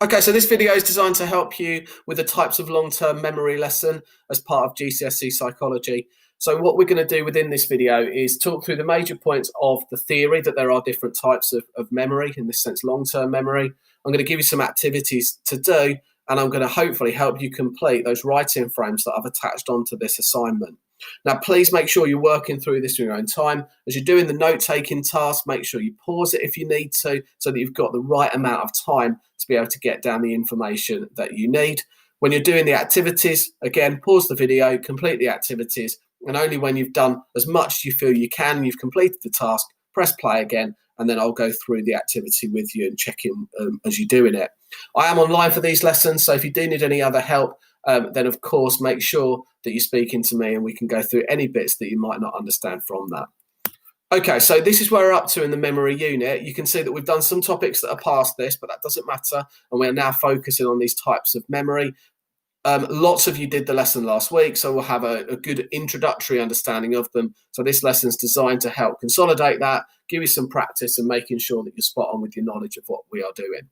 Okay, so this video is designed to help you with the types of long-term memory lesson as part of GCSE psychology. So what we're going to do within this video is talk through the major points of the theory that there are different types of memory, in this sense long-term memory. I'm going to give you some activities to do, and I'm going to hopefully help you complete those writing frames that I've attached onto this assignment. Now, please make sure you're working through this in your own time. As you're doing the note-taking task, make sure you pause it if you need to, so that you've got the right amount of time to be able to get down the information that you need. When you're doing the activities, again, pause the video, complete the activities, and only when you've done as much as you feel you can, you've completed the task, press play again, and then I'll go through the activity with you and check in as you're doing it. I am online for these lessons, so if you do need any other help, then of course make sure that you're speaking to me and we can go through any bits that you might not understand from that. Okay, so this is where we're up to in the memory unit. You can see that we've done some topics that are past this, but that doesn't matter, and we're now focusing on these types of memory. Lots of you did the lesson last week, so we'll have a good introductory understanding of them. So this lesson is designed to help consolidate that, give you some practice, and making sure that you're spot on with your knowledge of what we are doing.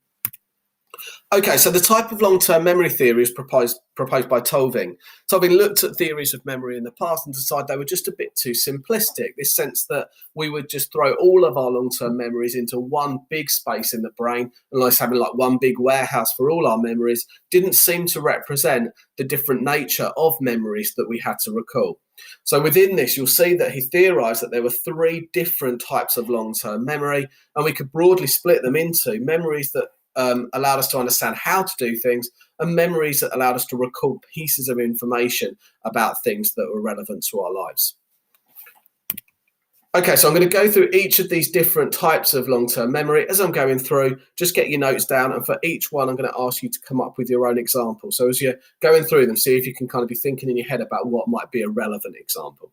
Okay, so the type of long-term memory theory is proposed by Tolving. Tolving looked at theories of memory in the past and decided they were just a bit too simplistic, this sense that we would just throw all of our long-term memories into one big space in the brain, and like having like one big warehouse for all our memories didn't seem to represent the different nature of memories that we had to recall. So within this, you'll see that he theorized that there were three different types of long-term memory, and we could broadly split them into memories that allowed us to understand how to do things, and memories that allowed us to recall pieces of information about things that were relevant to our lives. Okay, so I'm going to go through each of these different types of long-term memory. As I'm going through, just get your notes down, and for each one, I'm going to ask you to come up with your own example. So as you're going through them, see if you can kind of be thinking in your head about what might be a relevant example.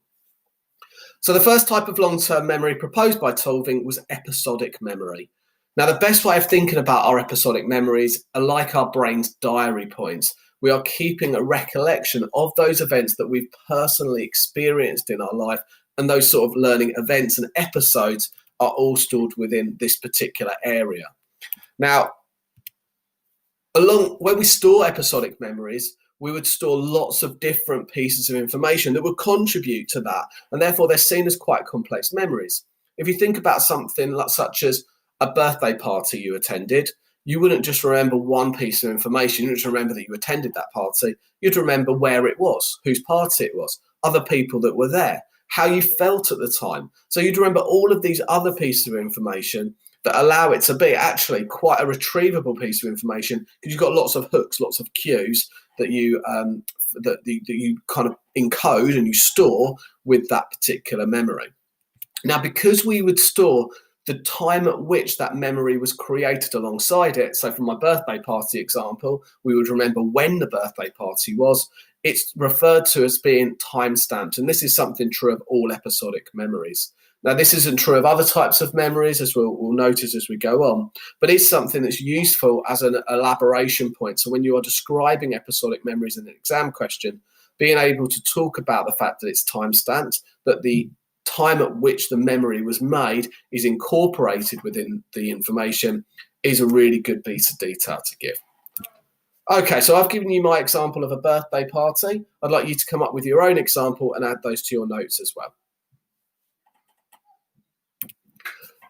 So the first type of long-term memory proposed by Tolving was episodic memory. Now, the best way of thinking about our episodic memories are like our brain's diary points. We are keeping a recollection of those events that we've personally experienced in our life, and those sort of learning events and episodes are all stored within this particular area. Now, when we store episodic memories, we would store lots of different pieces of information that would contribute to that, and therefore they're seen as quite complex memories. If you think about something such as a birthday party you attended, you wouldn't just remember one piece of information. You wouldn't just remember that you attended that party. You'd remember where it was, whose party it was, other people that were there, how you felt at the time. So you'd remember all of these other pieces of information that allow it to be actually quite a retrievable piece of information, because you've got lots of hooks, lots of cues that you kind of encode and you store with that particular memory. Now, because we would store the time at which that memory was created alongside it. So from my birthday party example, we would remember when the birthday party was. It's referred to as being time-stamped, and this is something true of all episodic memories. Now, this isn't true of other types of memories, as we'll notice as we go on, but it's something that's useful as an elaboration point. So when you are describing episodic memories in an exam question, being able to talk about the fact that it's time-stamped, that the time at which the memory was made is incorporated within the information, is a really good piece of detail to give. Okay, so I've given you my example of a birthday party. I'd like you to come up with your own example and add those to your notes as well.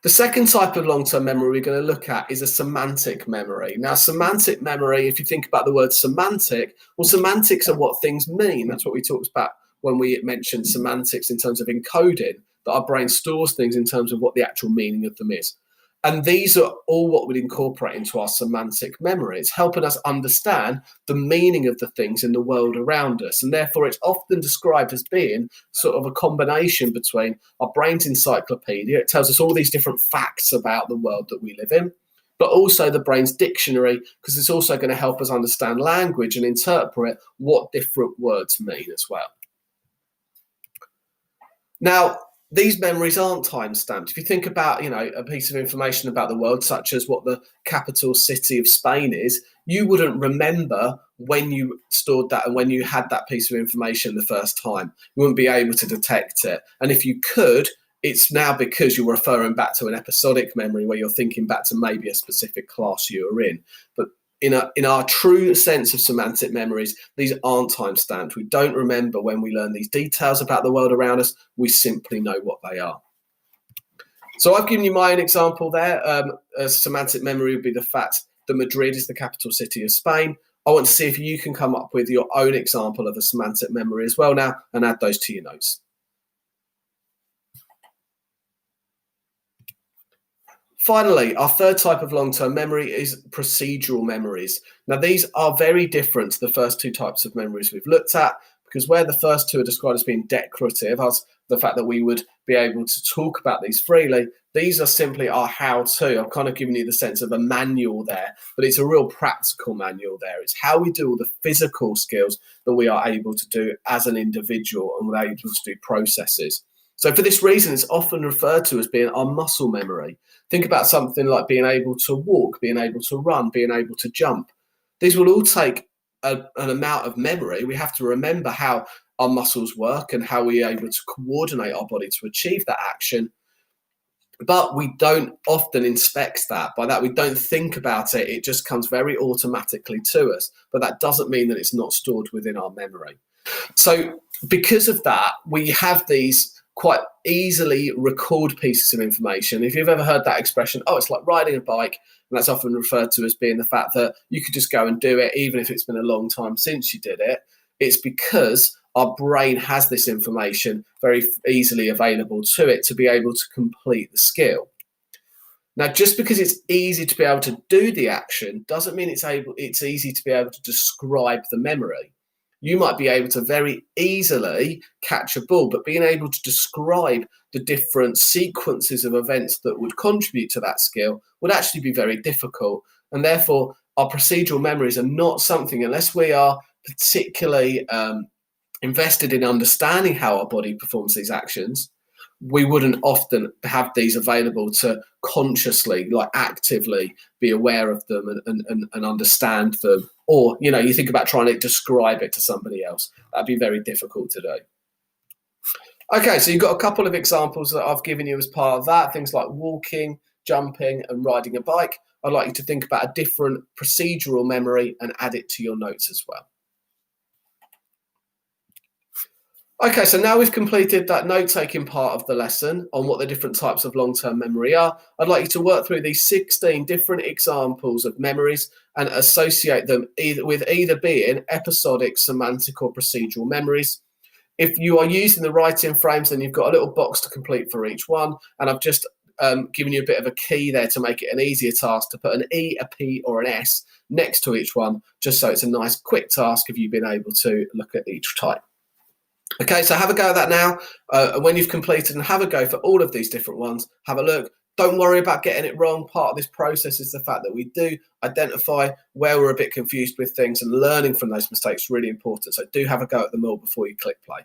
The second type of long-term memory we're going to look at is a semantic memory. Now, semantic memory, if you think about the word semantic, well, semantics are what things mean. That's what we talked about when we mentioned semantics in terms of encoding, that our brain stores things in terms of what the actual meaning of them is. And these are all what we'd incorporate into our semantic memory. It's helping us understand the meaning of the things in the world around us. And therefore, it's often described as being sort of a combination between our brain's encyclopedia. It tells us all these different facts about the world that we live in, but also the brain's dictionary, because it's also going to help us understand language and interpret what different words mean as well. Now, these memories aren't time-stamped. If you think about, a piece of information about the world, such as what the capital city of Spain is, you wouldn't remember when you stored that and when you had that piece of information the first time. You wouldn't be able to detect it. And if you could, it's now because you're referring back to an episodic memory where you're thinking back to maybe a specific class you were in. But in our true sense of semantic memories, these aren't time-stamped. We don't remember when we learn these details about the world around us. We simply know what they are. So I've given you my own example there. A semantic memory would be the fact that Madrid is the capital city of Spain. I want to see if you can come up with your own example of a semantic memory as well now and add those to your notes. Finally, our third type of long-term memory is procedural memories. Now, these are very different to the first two types of memories we've looked at, because where the first two are described as being declarative, as the fact that we would be able to talk about these freely, these are simply our how-to. I've kind of given you the sense of a manual there, but it's a real practical manual there. It's how we do all the physical skills that we are able to do as an individual, and we're able to do processes. So for this reason, it's often referred to as being our muscle memory. Think about something like being able to walk, being able to run, being able to jump. These will all take an amount of memory. We have to remember how our muscles work and how we are able to coordinate our body to achieve that action. But we don't often inspect that. By that, we don't think about it. It just comes very automatically to us. But that doesn't mean that it's not stored within our memory. So because of that, we have these quite easily recalled pieces of information. If you've ever heard that expression, oh, it's like riding a bike, and that's often referred to as being the fact that you could just go and do it, even if it's been a long time since you did it. It's because our brain has this information very easily available to it to be able to complete the skill. Now, just because it's easy to be able to do the action doesn't mean it's easy to be able to describe the memory. You might be able to very easily catch a ball, but being able to describe the different sequences of events that would contribute to that skill would actually be very difficult. And therefore, our procedural memories are not something, unless we are particularly invested in understanding how our body performs these actions, we wouldn't often have these available to consciously, like actively be aware of them and understand them. Or, you think about trying to describe it to somebody else. That'd be very difficult to do. Okay, so you've got a couple of examples that I've given you as part of that, things like walking, jumping, and riding a bike. I'd like you to think about a different procedural memory and add it to your notes as well. Okay, so now we've completed that note-taking part of the lesson on what the different types of long-term memory are. I'd like you to work through these 16 different examples of memories and associate them either being episodic, semantic, or procedural memories. If you are using the writing frames, then you've got a little box to complete for each one, and I've just given you a bit of a key there to make it an easier task to put an E, a P, or an S next to each one, just so it's a nice quick task of you being able to look at each type. Okay, so have a go at that now. When you've completed, and have a go for all of these different ones. Have a look. Don't worry about getting it wrong. Part of this process is the fact that we do identify where we're a bit confused with things, and learning from those mistakes is really important. So do have a go at them all before you click play.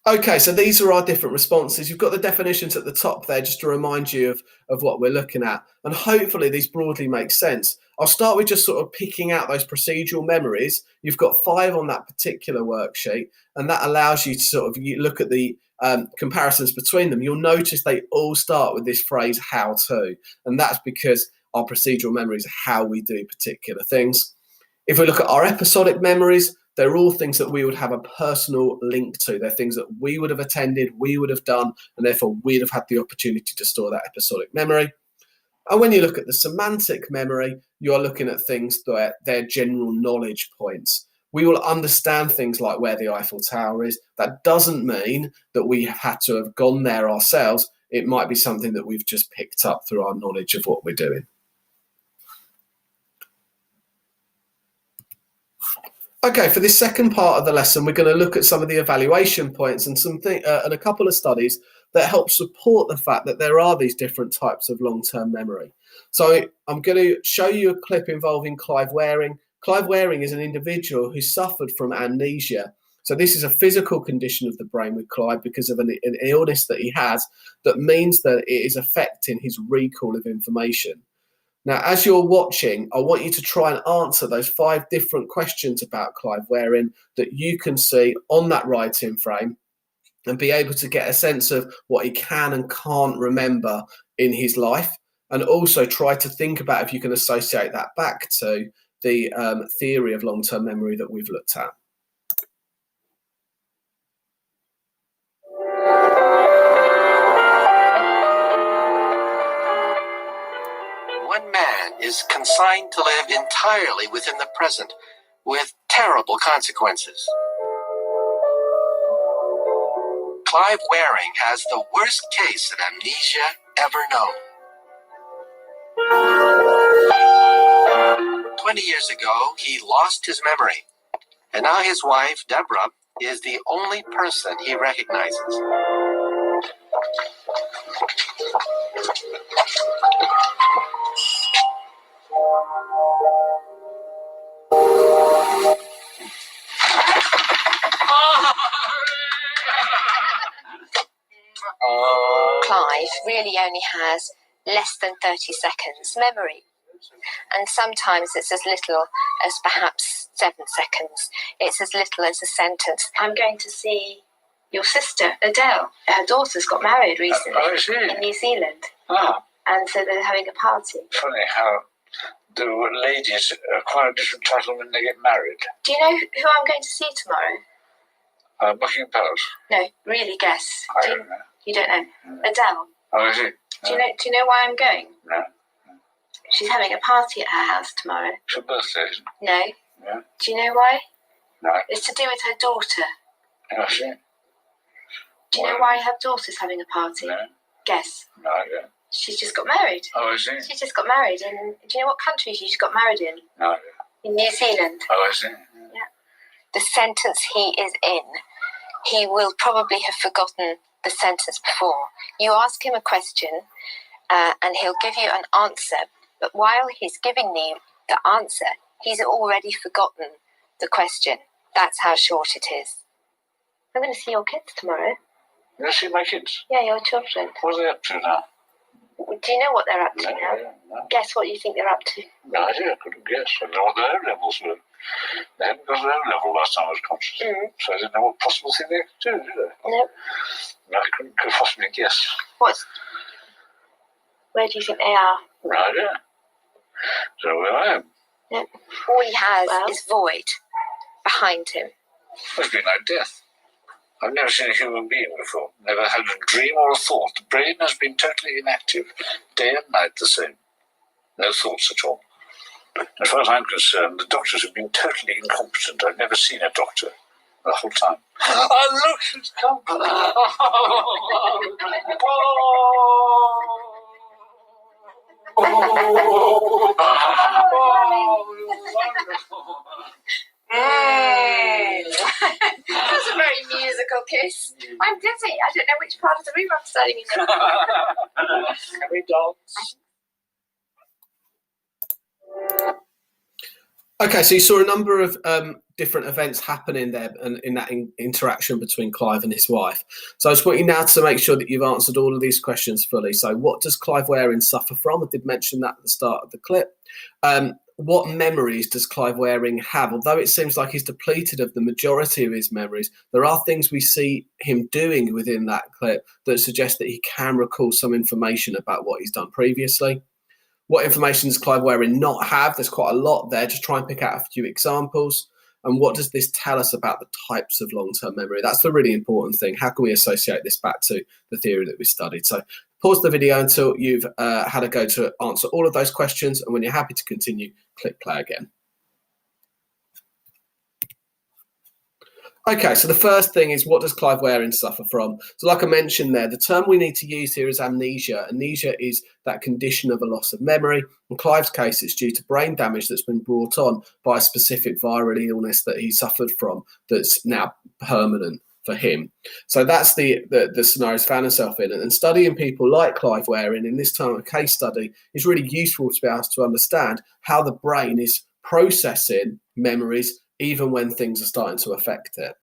Okay, so these are our different responses. You've got the definitions at the top there just to remind you of what we're looking at. And hopefully these broadly make sense. I'll start with just sort of picking out those procedural memories. You've got 5 on that particular worksheet, and that allows you to sort of look at the comparisons between them. You'll notice they all start with this phrase, how to, and that's because our procedural memories are how we do particular things. If we look at our episodic memories, they're all things that we would have a personal link to. They're things that we would have attended, we would have done, and therefore we'd have had the opportunity to store that episodic memory. And when you look at the semantic memory, you're looking at things that they're general knowledge points. We will understand things like where the Eiffel Tower is. That doesn't mean that we have had to have gone there ourselves. It might be something that we've just picked up through our knowledge of what we're doing. Okay, for this second part of the lesson, we're going to look at some of the evaluation points and and a couple of studies that help support the fact that there are these different types of long-term memory. So I'm going to show you a clip involving Clive Waring. Clive Waring is an individual who suffered from amnesia. So this is a physical condition of the brain with Clive because of an illness that he has that means that it is affecting his recall of information. Now, as you're watching, I want you to try and answer those 5 different questions about Clive Waring that you can see on that writing frame and be able to get a sense of what he can and can't remember in his life. and also try to think about if you can associate that back to the theory of long-term memory that we've looked at. One man is consigned to live entirely within the present, with terrible consequences. Clive Waring has the worst case of amnesia ever known. 20 years ago, he lost his memory, and now his wife, Deborah, is the only person he recognizes. Clive really only has less than 30 seconds memory, and sometimes it's as little as perhaps 7 seconds. It's as little as a sentence. I'm going to see your sister, Adele. Her daughter's got married recently in New Zealand. And so they're having a party. Funny how the ladies acquire a different title when they get married. Do you know who I'm going to see tomorrow? Buckingham Palace. No, really guess. I don't know. You don't know? Adele. Oh, is it? Do you know why I'm going? No. She's having a party at her house tomorrow. It's her birthday, isn't it? No. Yeah. Do you know why? No. It's to do with her daughter. Oh, is it? Do you know why her daughter's having a party? No. Guess. No, I don't. She's just got married. Oh, is it? She just got married in. Do you know what country she just got married in? No, I don't. In New Zealand. Oh, is it? Yeah. The sentence he is in, he will probably have forgotten the sentence before. You ask him a question, and he'll give you an answer. But while he's giving you the answer, he's already forgotten the question. That's how short it is. I'm going to see your kids tomorrow. You see my kids? Yeah, your children. What are they up to now? Do you know what they're up to now? No. Guess what you think they're up to. No idea, I couldn't guess. I don't know what their O-levels were. They hadn't got their O-level last time I was conscious. So I didn't know what possible thing they could do, did I? Nope. No, I couldn't possibly guess. Where do you think they are? No idea. So where I am. Nope. All he has is void behind him. Must be like death. I've never seen a human being before. Never had a dream or a thought. The brain has been totally inactive. Day and night the same. No thoughts at all. As far as I'm concerned, the doctors have been totally incompetent. I've never seen a doctor the whole time. Oh, look, she's come. That's a very musical kiss. I'm dizzy. I don't know which part of the room I'm standing in. Can we dance? Okay, so you saw a number of different events happening there and in that interaction between Clive and his wife. So I just want you now to make sure that you've answered all of these questions fully. So what does Clive Waring suffer from? I did mention that at the start of the clip. What memories does Clive Waring have? Although it seems like he's depleted of the majority of his memories, there are things we see him doing within that clip that suggest that he can recall some information about what he's done previously. What information does Clive Waring not have? There's quite a lot there. Just try and pick out a few examples. And what does this tell us about the types of long-term memory? That's the really important thing. How can we associate this back to the theory that we studied? So pause the video until you've had a go to answer all of those questions. And when you're happy to continue, click play again. Okay, so the first thing is, what does Clive Waring suffer from? So like I mentioned there, the term we need to use here is amnesia. Amnesia is that condition of a loss of memory. In Clive's case, it's due to brain damage that's been brought on by a specific viral illness that he suffered from that's now permanent for him. So that's the scenario he's found himself in. And studying people like Clive Waring in this time of case study is really useful to be able to understand how the brain is processing memories even when things are starting to affect it.